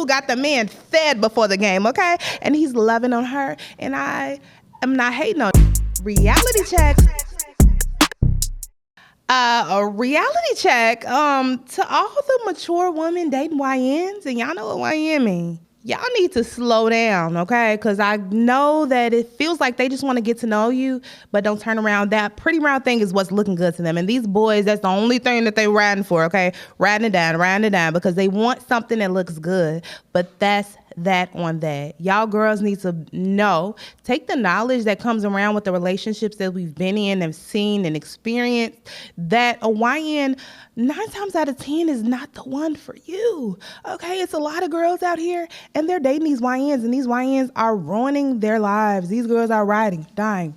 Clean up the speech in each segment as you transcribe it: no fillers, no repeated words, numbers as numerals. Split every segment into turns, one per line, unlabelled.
Ooh, got the man fed before the game, okay? And he's loving on her, and I am not hating on reality check. A reality check to all the mature women dating YNs, and y'all know what YN mean. Y'all need to slow down, okay? Because I know that it feels like they just want to get to know you, but don't turn around. That pretty round thing is what's looking good to them. And these boys, that's the only thing that they riding for, okay? Riding it down, because they want something that looks good. But that's that on that. Y'all girls need to know, take the knowledge that comes around with the relationships that we've been in and seen and experienced, that a YN 9 times out of 10 is not the one for you. Okay, it's a lot of girls out here and they're dating these YNs, and these YNs are ruining their lives. These girls are riding, dying,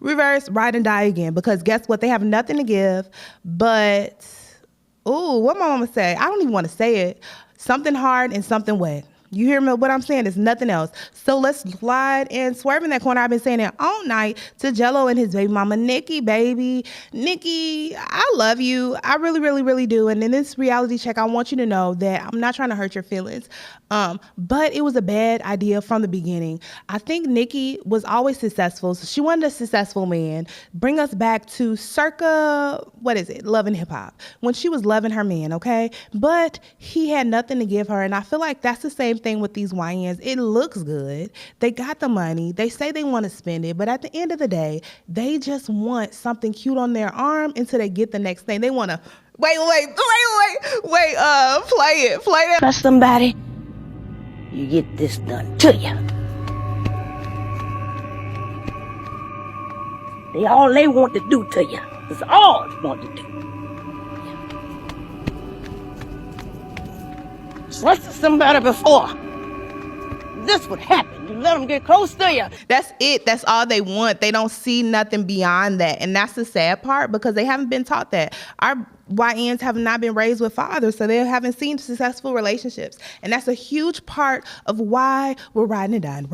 reverse, ride and die again, because guess what? They have nothing to give but, ooh, what my mama say? I don't even want to say it. Something hard and something wet. You hear me? What I'm saying is nothing else. So let's slide and swerve in that corner. I've been saying it all night to Gelo and his baby mama, Nikki, baby. Nikki, I love you. I really, really, really do. And in this reality check, I want you to know that I'm not trying to hurt your feelings. But it was a bad idea from the beginning. I think Nikki was always successful. So she wanted a successful man. Bring us back to circa, Love and Hip Hop. When she was loving her man, okay? But he had nothing to give her. And I feel like that's the same thing with these YNs. It looks good. They got the money. They say they want to spend it. But at the end of the day, they just want something cute on their arm until they get the next thing. They want to, play it.
Trust somebody, you get this done to you. All they want to do to you is all they want to do. Trust somebody before this would happen. You let them get close to you.
That's it. That's all they want. They don't see nothing beyond that. And that's the sad part, because they haven't been taught that. Our YNs have not been raised with fathers, so they haven't seen successful relationships. And that's a huge part of why we're riding it down.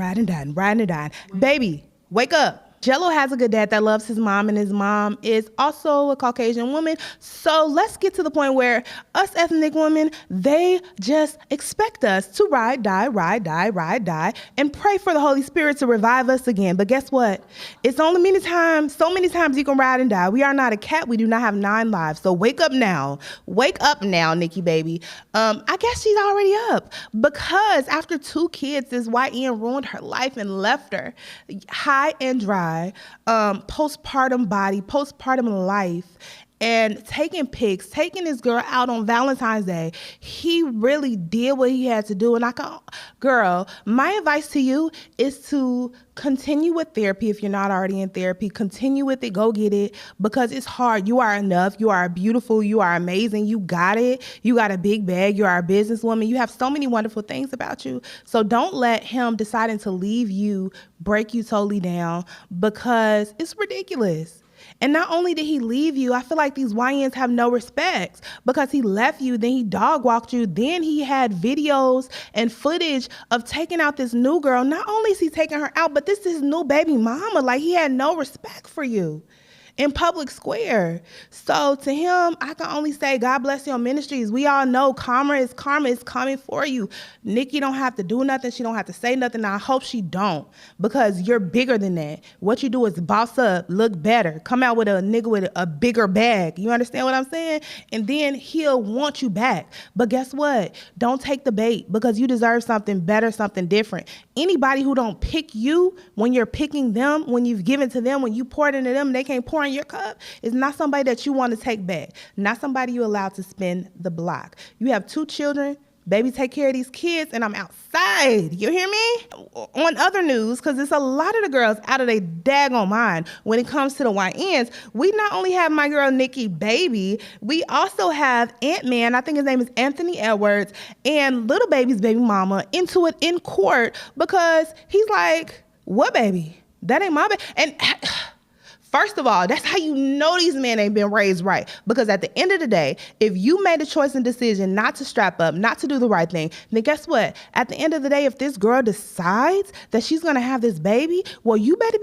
Baby, wake up. Gelo has a good dad that loves his mom, and his mom is also a Caucasian woman. So let's get to the point where us ethnic women, they just expect us to ride, die, and pray for the Holy Spirit to revive us again. But guess what? It's only so many times you can ride and die. We are not a cat. We do not have 9 lives. So wake up now. Wake up now, Nikki, baby. I guess she's already up, because after 2 kids, this YN ruined her life and left her high and dry. Postpartum body, postpartum life, and taking pics, taking this girl out on Valentine's Day. He really did what he had to do. And girl, my advice to you is to continue with therapy. If you're not already in therapy, continue with it. Go get it, because it's hard. You are enough. You are beautiful. You are amazing. You got it. You got a big bag. You are a businesswoman. You have so many wonderful things about you. So don't let him deciding to leave you break you totally down, because it's ridiculous. And not only did he leave you, I feel like these YNs have no respect, because he left you, then he dog walked you, then he had videos and footage of taking out this new girl. Not only is he taking her out, but this is his new baby mama. Like, he had no respect for you in public square. So to him, I can only say, God bless your ministries. We all know karma is coming for you. Nikki don't have to do nothing. She don't have to say nothing. I hope she don't, because you're bigger than that. What you do is boss up, look better, come out with a nigga with a bigger bag. You understand what I'm saying? And then he'll want you back. But guess what? Don't take the bait, because you deserve something better, something different. Anybody who don't pick you when you're picking them, when you've given to them, when you poured into them, they can't pour in your cup, is not somebody that you want to take back. Not somebody you allow to spin the block. You have 2 children. Baby, take care of these kids, and I'm outside. You hear me? On other news, because it's a lot of the girls out of their daggone mind when it comes to the YNs. We not only have my girl Nikki, baby, we also have Ant-Man, I think his name is Anthony Edwards, and Little Baby's baby mama into it in court, because he's like, what baby? That ain't my baby. And first of all, that's how you know these men ain't been raised right. Because at the end of the day, if you made a choice and decision not to strap up, not to do the right thing, then guess what? At the end of the day, if this girl decides that she's going to have this baby, well, you better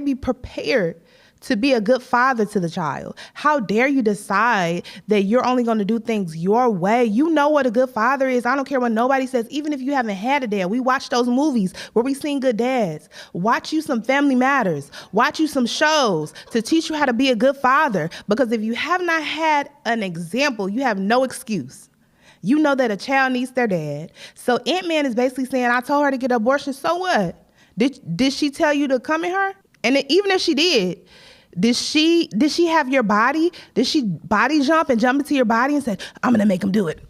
be prepared to be a good father to the child? How dare you decide that you're only going to do things your way? You know what a good father is. I don't care what nobody says. Even if you haven't had a dad, we watch those movies where we seen good dads. Watch you some Family Matters. Watch you some shows to teach you how to be a good father. Because if you have not had an example, you have no excuse. You know that a child needs their dad. So Ant-Man is basically saying, I told her to get an abortion, so what? Did she tell you to come at her? And even if she did she have your body? Did she body jump and jump into your body and say, I'm gonna make him do it?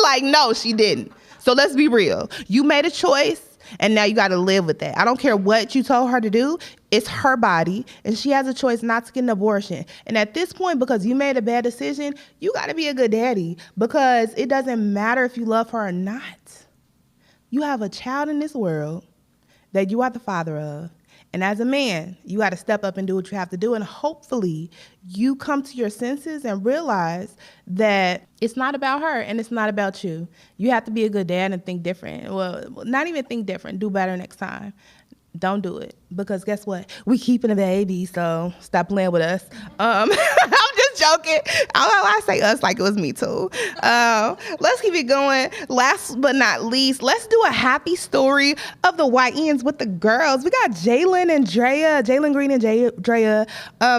Like, no, she didn't. So let's be real. You made a choice and now you gotta live with that. I don't care what you told her to do. It's her body and she has a choice not to get an abortion. And at this point, because you made a bad decision, you gotta be a good daddy, because it doesn't matter if you love her or not. You have a child in this world that you are the father of. And as a man, you got to step up and do what you have to do. And hopefully you come to your senses and realize that it's not about her and it's not about you. You have to be a good dad and think different. Well, not even think different. Do better next time. Don't do it. Because guess what? We keeping a baby, so stop playing with us. I'm just joking. I say us like it was me too. Let's keep it going. Last but not least, let's do a happy story of the YNs with the girls. We got Jalen and Draya, Jalen Green and Draya.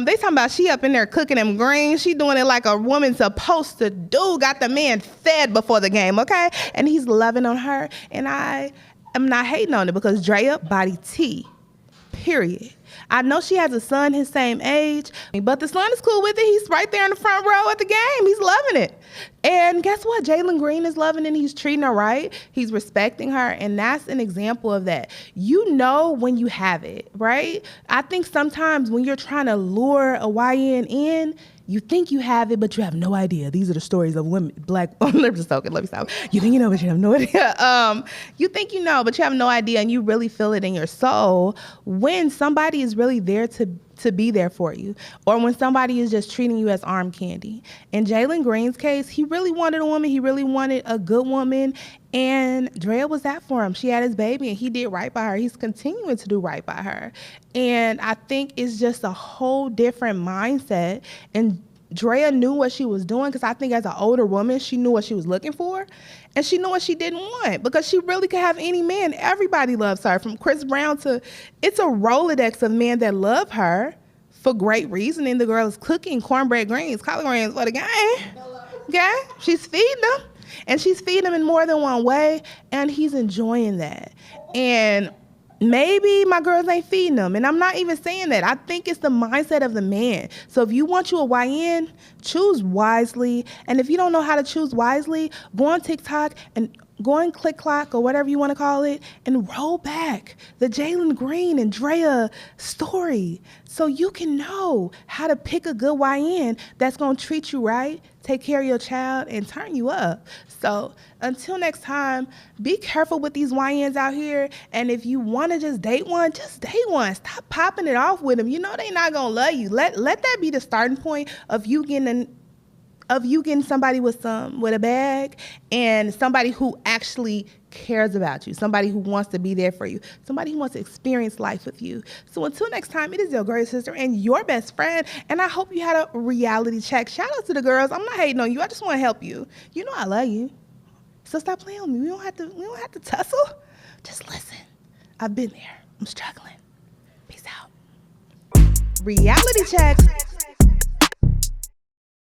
They talking about she up in there cooking them greens. She doing it like a woman's supposed to do. Got the man fed before the game, okay? And he's loving on her. And I'm not hating on it, because Draya body T, period. I know she has a son his same age, but the son is cool with it. He's right there in the front row at the game. He's loving it. And guess what? Jalen Green is loving it. He's treating her right. He's respecting her. And that's an example of that. You know when you have it, right? I think sometimes when you're trying to lure a YN in, you think you have it, but you have no idea. These are the stories of women, black, let me stop. You think you know, but you have no idea. You think you know, but you have no idea, and you really feel it in your soul when somebody is really there to be there for you, or when somebody is just treating you as arm candy. In Jalen Green's case, he really wanted a woman. He really wanted a good woman, and Draya was that for him. She had his baby, and he did right by her. He's continuing to do right by her. And I think it's just a whole different mindset. And Draya knew what she was doing, because I think as an older woman, she knew what she was looking for, and she knew what she didn't want, because she really could have any man. Everybody loves her, from Chris Brown to, it's a Rolodex of men that love her for great reasoning. The girl is cooking cornbread greens, collard greens for the game. Okay? She's feeding them, and she's feeding them in more than one way, and he's enjoying that. And maybe my girls ain't feeding them, and I'm not even saying that. I think it's the mindset of the man. So if you want you a YN, choose wisely. And if you don't know how to choose wisely, go on TikTok and go on Click Clock or whatever you want to call it, and roll back the Jalen Green and Draya story so you can know how to pick a good YN that's going to treat you right, take care of your child, and turn you up. So until next time, be careful with these YNs out here. And if you want to just date one, just date one. Stop popping it off with them. You know they not going to love you. Let that be the starting point of you getting somebody with a bag, and somebody who actually cares about you, somebody who wants to be there for you, somebody who wants to experience life with you. So until next time, it is your great sister and your best friend, and I hope you had a reality check. Shout out to the girls. I'm not hating on you. I just want to help you. You know I love you. So stop playing with me. We don't have to tussle. Just listen. I've been there. I'm struggling. Peace out. Reality checks.